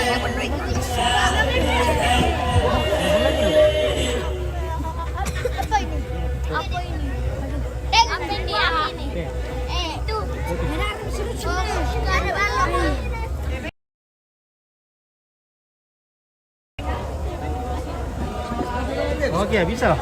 Apa ini? Apa ini? Apa ini? Apa ini? Itu. Sudah ada balon. Oke, bisa lah.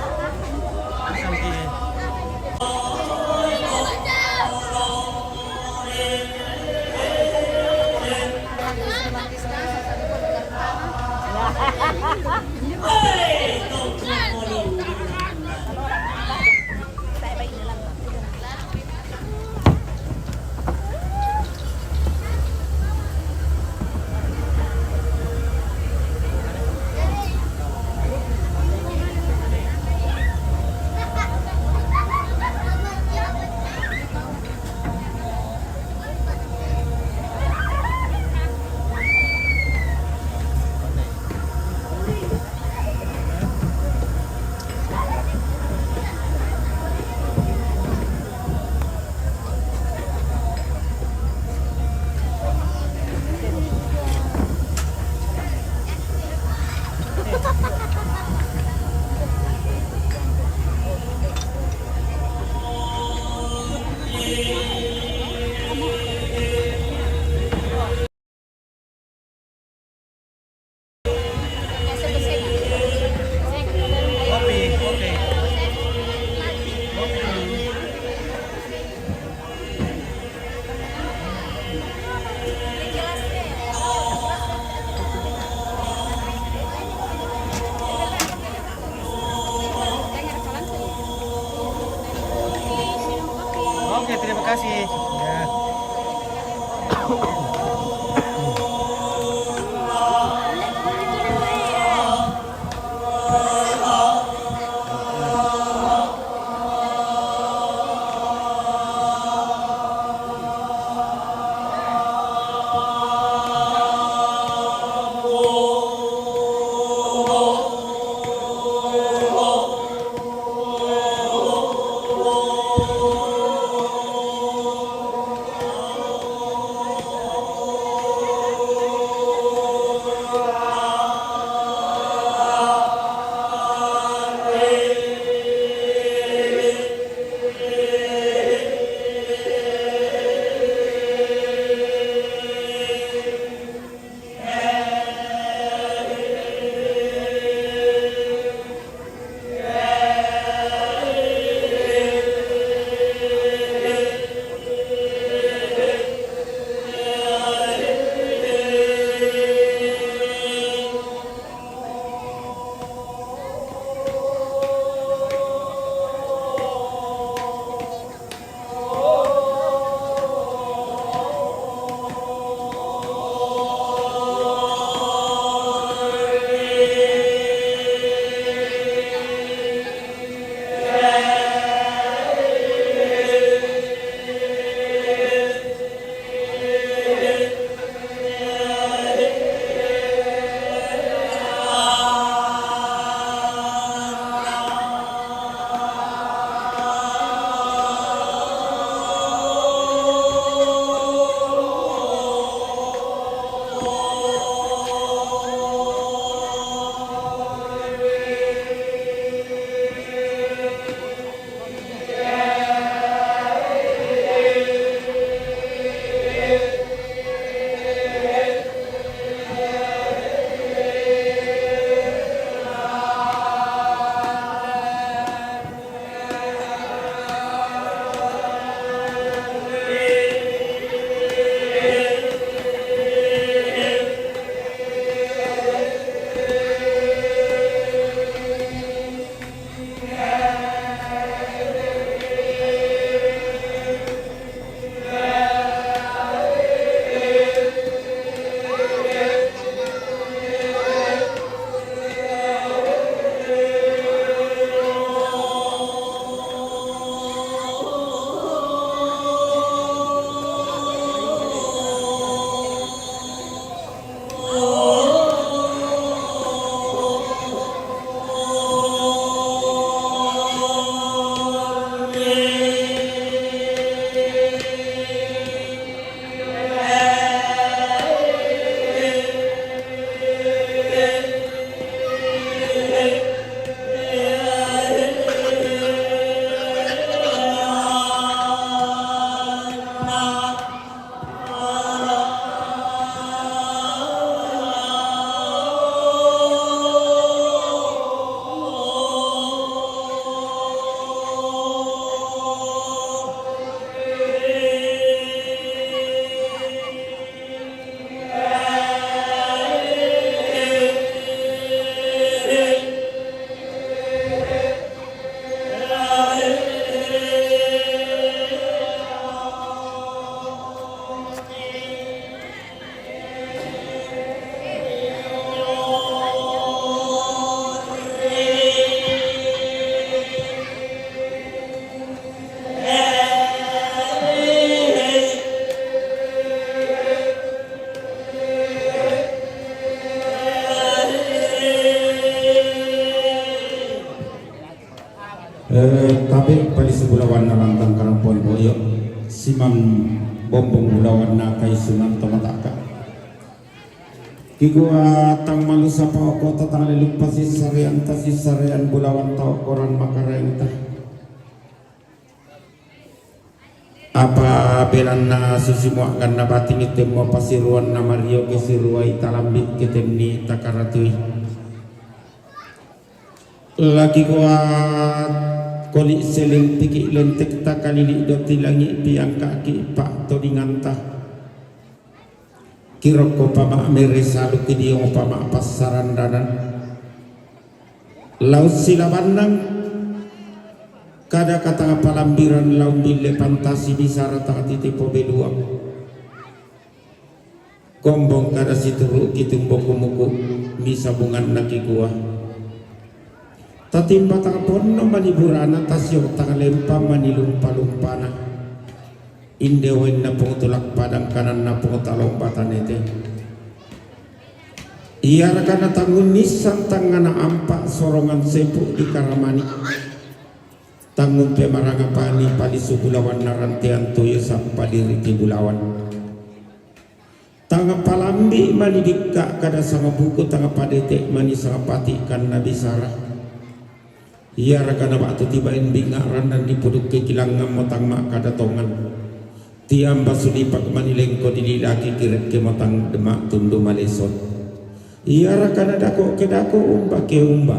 Bulawan na rantang karampon boyo Simam bombong Bulawan na kay Sunan Tomataka Kigua tang malu sa paoko tatang lilugpa si sarian Bulawan tao koran makarenta apa belan na susimuakan na bating itim mo pasiruan na Mario kesiruay talambit kitim ni takaratui lagi kuat koli seling tiki lentek takalili doti langi piang kaki pak todinganta kiroko pama meresalu kidiong pama pasaran danan laut silabandang kada kata palambiran laun bile pantasi bisara takati tipo beduang kombong kada situru kitumbo kumuku misabungan nakikuah tatimba takapon no maniburana tasyo takalempa manilumpa-lumpana indewen na pungtulak padang kanan na pungtalompatan ete iyara kana tangun nisan tangana ampak sorongan sepu di karamani tanggung pemaranga pani pali Bulawan narantian tuyo sa padiriki Bulawan tanga palambi mani dikka kada sama buku tanga padete mani sama pati kan nabi Sarah iya rakana waktu tibain bingaran dan dipuduk kekilangan motang mak kada tongan tiam basulipak mani lengko dililaki kiret ke motang demak tundu malesot iya rakana dako kedako umba ke umba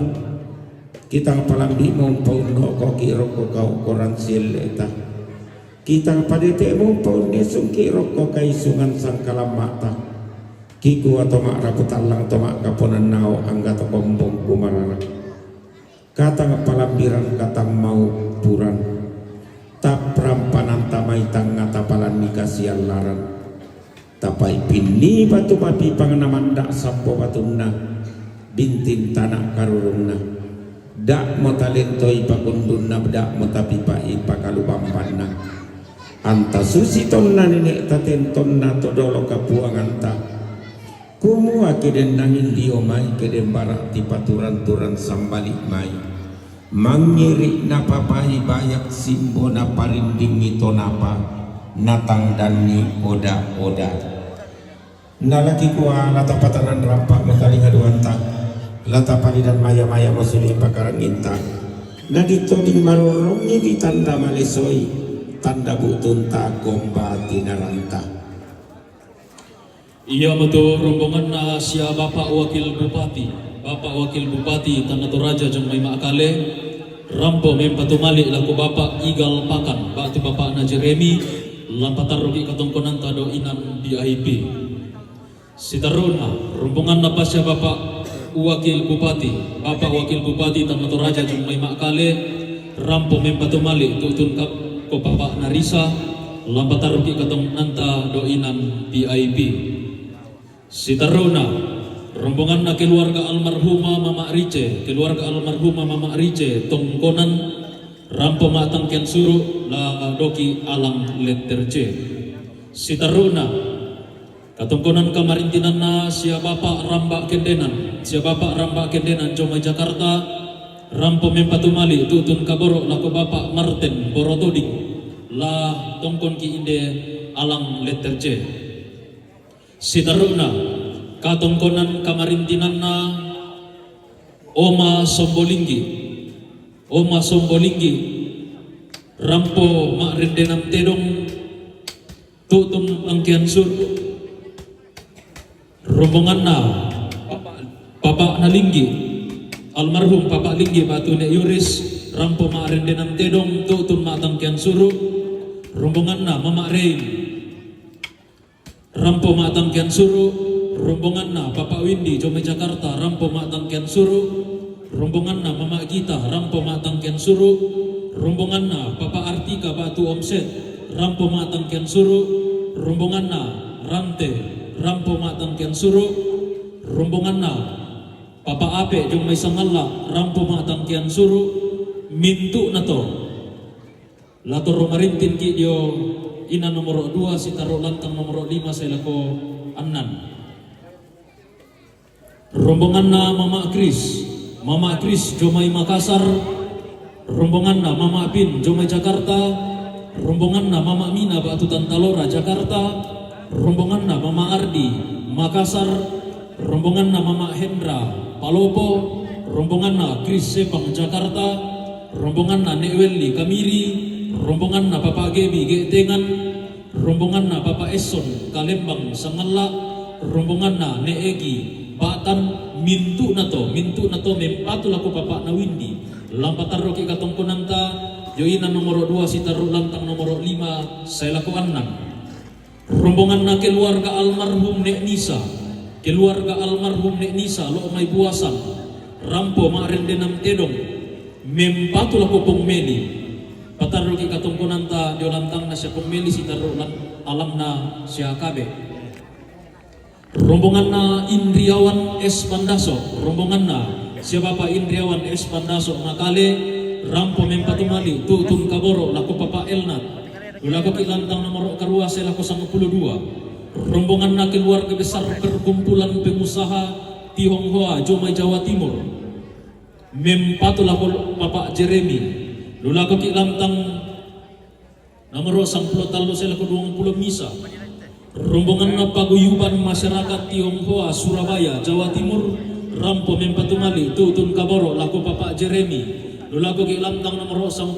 kita palambi mau pauno ko kiro ko kau koran sil eta kita padete mau paun nesung kiro ko kai sungan sangkala mata kiku atau mak raputalang atau mak kaponan nao angga to bombong kumarara kata palambiran kata mau puran taprampanan tamai tanga tapalan nikasian laran tapai pini batu papi panganaman dak sampo batunna bintin tanah karurungna dak motalento ipakundunna dak motapipa ipakalubampanna anta susi tonna nenek taten tonna todolo kapuanganta kumu akeden nangin diomai keden barak tipaturan-turan sambalik mai mangiri napapai bayak simbo naparinding ito napa natang dani oda-oda nalaki kuah latapatanan rampak mataling aduanta lata pali dan maya-maya masuli pakaran intan nagito ding marorongnya di tanda malesoi tanda butunta gomba tinaranta iya betul rombongan na siya Bapak Wakil Bupati Tanah Toraja jeng may maakale rampo may patumali laku Bapak Igal Pakan batu Bapak na Jeremy lampatar rugi katungkunan tado inan BIP sitaruna rombongan na pa siya Bapak Wakil Bupati Tanah Toraja jeng may maakale rampo may patumali tutun ko Bapak Narisa lampatar rugi katungkunan tado inan BIP sitaruna rombongan na keluarga almarhumah Mama Rice tongkonan rampo matang kian suru la doki alang letter C sitaruna katongkonan kamarintinan na siya Bapak Ramba Kendenan Joma Jakarta rampo mempatumali tutun kaboro lako Bapak Martin Borotoding la tongkon ki inde alang letter C sitaruna katongkonan kamarintinan na Oma Sombolinggi rampo makrendenam tedong tutun angkian sur rombongan na Bapak Nalinggi almarhum Bapak Linggi batu nek Yuris rampo makrendenam tedong tutun matangkian suru rombongan na Mama Rein rampo matangkian suru rombongan na Bapak Windy Jome Jakarta rampo matangkian suru rombongan na Mama Gita rampo matangkian suru rombongan na Bapak Artika Batu Omset rampo matangkian suru rombongan na Rante rampo matangkian suru rombongan na Bapak Ape Jong May Sangala rampo matangkian suru mintu na to lato romarintin ki dio ina nomor 2 si taro lantang nomor 5 sa ilako anan rombongan na Mama Chris Jomay Makassar rombongan na Mama Bin Jomai Jakarta, rombongan na Mama Mina Batu Tantalora Jakarta, rombongan na Mama Ardi Makassar, rombongan na Mama Hendra Palopo, rombongan na Chris Sepang Jakarta, rombongan na Newelli Kamiri, rombongan na Papa Gebi Getengan, rombongan na Papa Esson Kalembang Sangala, rombongan na Neegi Batan, mintu na to mempatula ko Papa na Windy lampataro ki katongkonanta yoina nomor 2 si taru lantang nomor 5 saya lakukan 6 rombongan na keluarga almarhum Nek Nisa, keluarga almarhum Nek Nisa lo may buasan rampo maaren denam tedong mempatula ko pong meli pataro ki katongkonanta dio lantang na siya pong meli si taru alam na siya kabe. Rombongan na Indriawan S. Pandaso, rombongan na siya Papa Indriawan S. Pandaso ngakale rampo mempatumali tutun kaboro lako Papa Elnat lako kilantang nomor karua saya lako 92 rombongan na keluarga besar perkumpulan pengusaha Tionghoa Jomai Jawa Timur mempatu lako Papa Jeremy lako kilantang nomor 10 talo saya lako 20 misa. Rombongan na paguyuban masyarakat Tionghoa Surabaya Jawa Timur rampo mempatumali tutun kaboro lako Papa Jeremy lulago ki lantang nomor 10